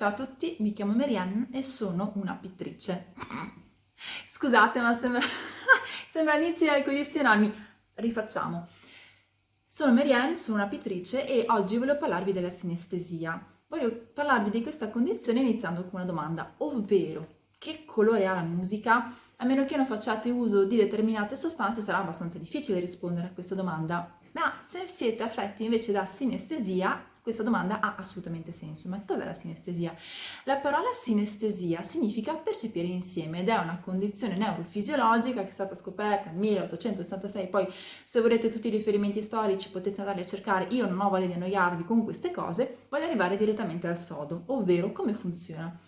Ciao a tutti, mi chiamo Marianne e sono una pittrice. Scusate, ma sembra l'inizio di questi anni. Rifacciamo. Sono Marianne, sono una pittrice e oggi voglio parlarvi della sinestesia. Voglio parlarvi di questa condizione iniziando con una domanda, ovvero che colore ha la musica? A meno che non facciate uso di determinate sostanze sarà abbastanza difficile rispondere a questa domanda. Ma se siete affetti invece da sinestesia, questa domanda ha assolutamente senso. Ma cos'è la sinestesia? La parola sinestesia significa percepire insieme ed è una condizione neurofisiologica che è stata scoperta nel 1866. Poi, se volete tutti i riferimenti storici, potete andarli a cercare. Io non ho voglia di annoiarvi con queste cose, voglio arrivare direttamente al sodo, ovvero come funziona.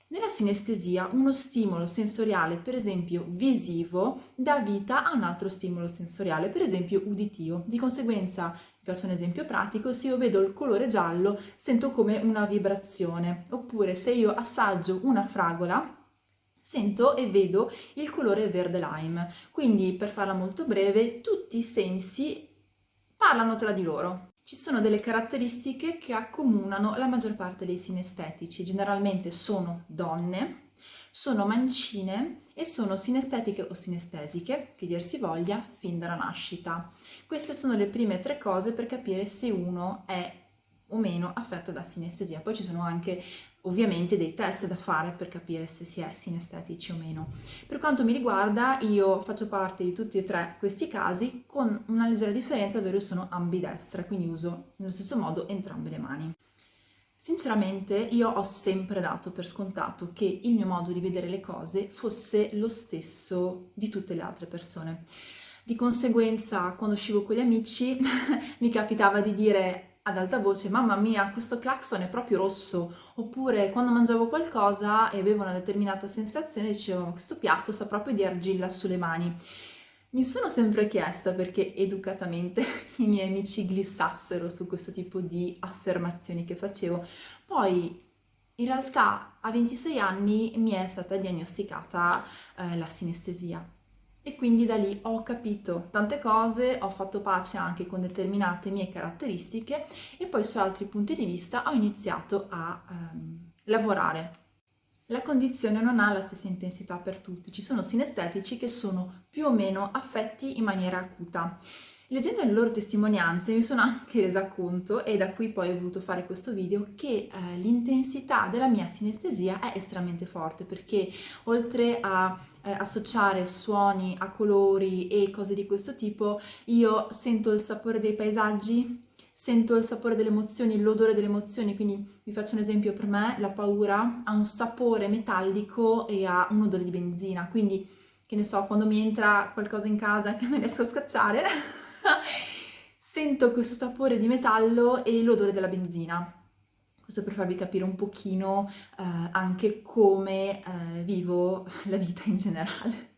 Nella sinestesia uno stimolo sensoriale, per esempio visivo, dà vita a un altro stimolo sensoriale, per esempio uditivo. Di conseguenza, vi faccio un esempio pratico, se io vedo il colore giallo sento come una vibrazione, oppure se io assaggio una fragola sento e vedo il colore verde lime. Quindi, per farla molto breve, tutti i sensi parlano tra di loro. Ci sono delle caratteristiche che accomunano la maggior parte dei sinestetici, generalmente sono donne, sono mancine e sono sinestetiche o sinestesiche, che dir si voglia, fin dalla nascita. Queste sono le prime tre cose per capire se uno è o meno affetto da sinestesia. Poi ci sono anche ovviamente dei test da fare per capire se si è sinestetici o meno. Per quanto mi riguarda, io faccio parte di tutti e tre questi casi con una leggera differenza, ovvero sono ambidestra, quindi uso nello stesso modo entrambe le mani. Sinceramente, io ho sempre dato per scontato che il mio modo di vedere le cose fosse lo stesso di tutte le altre persone. Di conseguenza, quando uscivo con gli amici, mi capitava di dire ad alta voce: mamma mia, questo clacson è proprio rosso. Oppure quando mangiavo qualcosa e avevo una determinata sensazione, dicevo: questo piatto sa proprio di argilla sulle mani. Mi sono sempre chiesta perché educatamente i miei amici glissassero su questo tipo di affermazioni che facevo. Poi, in realtà, a 26 anni mi è stata diagnosticata la sinestesia. E quindi da lì ho capito tante cose, ho fatto pace anche con determinate mie caratteristiche e poi su altri punti di vista ho iniziato a lavorare. La condizione non ha la stessa intensità per tutti, ci sono sinestetici che sono più o meno affetti in maniera acuta. Leggendo le loro testimonianze mi sono anche resa conto, e da qui poi ho voluto fare questo video, che l'intensità della mia sinestesia è estremamente forte, perché oltre a associare suoni a colori e cose di questo tipo, io sento il sapore dei paesaggi, sento il sapore delle emozioni, l'odore delle emozioni. Quindi vi faccio un esempio: per me la paura ha un sapore metallico e ha un odore di benzina, quindi che ne so, quando mi entra qualcosa in casa che non riesco a scacciare sento questo sapore di metallo e l'odore della benzina. Questo per farvi capire un pochino anche come vivo la vita in generale.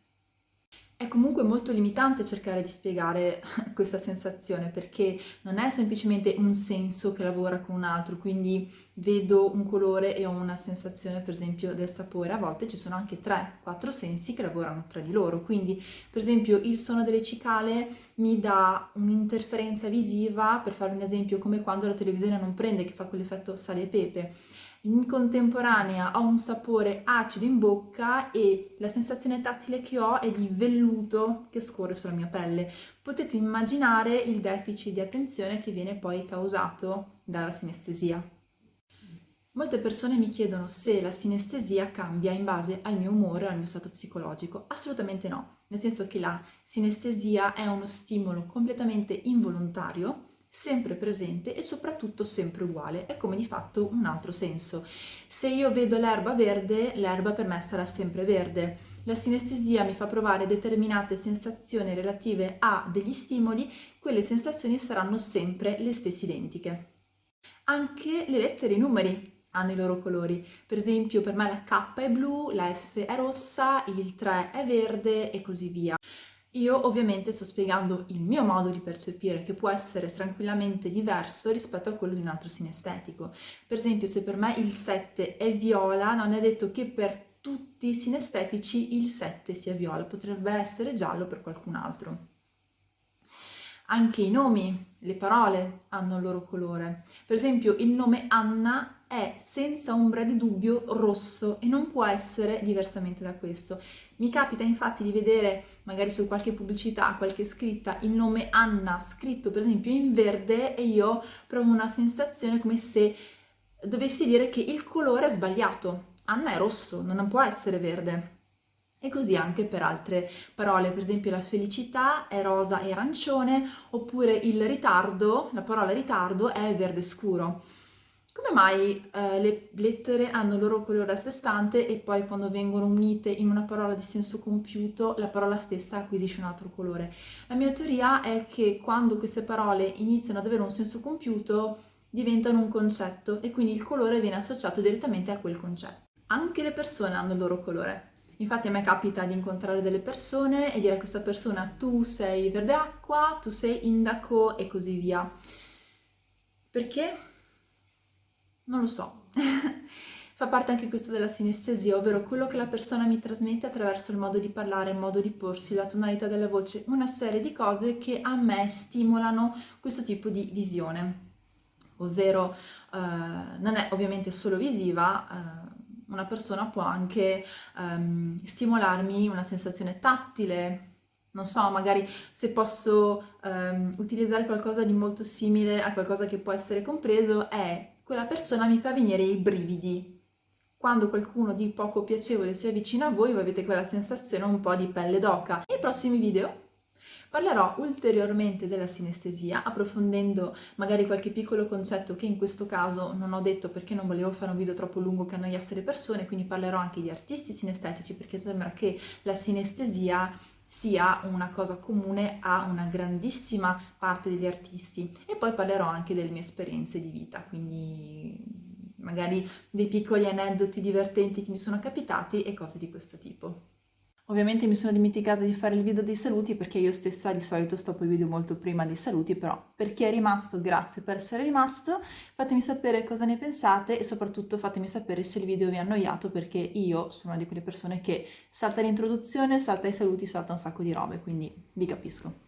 È comunque molto limitante cercare di spiegare questa sensazione, perché non è semplicemente un senso che lavora con un altro, quindi vedo un colore e ho una sensazione, per esempio, del sapore. A volte ci sono anche 3-4 sensi che lavorano tra di loro, quindi per esempio il suono delle cicale mi dà un'interferenza visiva, per fare un esempio, come quando la televisione non prende, che fa quell'effetto sale e pepe. In contemporanea ho un sapore acido in bocca e la sensazione tattile che ho è di velluto che scorre sulla mia pelle. Potete immaginare il deficit di attenzione che viene poi causato dalla sinestesia. Molte persone mi chiedono se la sinestesia cambia in base al mio umore o al mio stato psicologico. Assolutamente no, nel senso che la sinestesia è uno stimolo completamente involontario, sempre presente e soprattutto sempre uguale. È come di fatto un altro senso. Se io vedo l'erba verde, l'erba per me sarà sempre verde. La sinestesia mi fa provare determinate sensazioni relative a degli stimoli, quelle sensazioni saranno sempre le stesse identiche. Anche le lettere e i numeri hanno i loro colori. Per esempio, per me la K è blu, la F è rossa, il 3 è verde e così via. Io ovviamente sto spiegando il mio modo di percepire, che può essere tranquillamente diverso rispetto a quello di un altro sinestetico. Per esempio, se per me il 7 è viola, non è detto che per tutti i sinestetici il 7 sia viola, potrebbe essere giallo per qualcun altro. Anche i nomi, le parole hanno il loro colore. Per esempio, il nome Anna è senza ombra di dubbio rosso e non può essere diversamente da questo. Mi capita infatti di vedere magari su qualche pubblicità, qualche scritta, il nome Anna scritto per esempio in verde e io provo una sensazione come se dovessi dire che il colore è sbagliato. Anna è rosso, non può essere verde. E così anche per altre parole, per esempio la felicità è rosa e arancione, oppure il ritardo, la parola ritardo è verde scuro. Come mai le lettere hanno il loro colore a sé stante e poi quando vengono unite in una parola di senso compiuto la parola stessa acquisisce un altro colore? La mia teoria è che quando queste parole iniziano ad avere un senso compiuto diventano un concetto e quindi il colore viene associato direttamente a quel concetto. Anche le persone hanno il loro colore. Infatti a me capita di incontrare delle persone e dire a questa persona tu sei verde acqua, tu sei indaco e così via. Perché? Non lo so. Fa parte anche questo della sinestesia, ovvero quello che la persona mi trasmette attraverso il modo di parlare, il modo di porsi, la tonalità della voce, una serie di cose che a me stimolano questo tipo di visione. Ovvero non è ovviamente solo visiva, una persona può anche stimolarmi una sensazione tattile, non so, magari se posso utilizzare qualcosa di molto simile a qualcosa che può essere compreso, è quella persona mi fa venire i brividi. Quando qualcuno di poco piacevole si avvicina a voi, voi avete quella sensazione un po' di pelle d'oca. Nei prossimi video parlerò ulteriormente della sinestesia, approfondendo magari qualche piccolo concetto che in questo caso non ho detto perché non volevo fare un video troppo lungo che annoiasse le persone, quindi parlerò anche di artisti sinestetici perché sembra che la sinestesia sia una cosa comune a una grandissima parte degli artisti e poi parlerò anche delle mie esperienze di vita, quindi magari dei piccoli aneddoti divertenti che mi sono capitati e cose di questo tipo. Ovviamente mi sono dimenticata di fare il video dei saluti perché io stessa di solito stoppo i video molto prima dei saluti, però per chi è rimasto, grazie per essere rimasto, fatemi sapere cosa ne pensate e soprattutto fatemi sapere se il video vi ha annoiato perché io sono una di quelle persone che salta l'introduzione, salta i saluti, salta un sacco di robe, quindi vi capisco.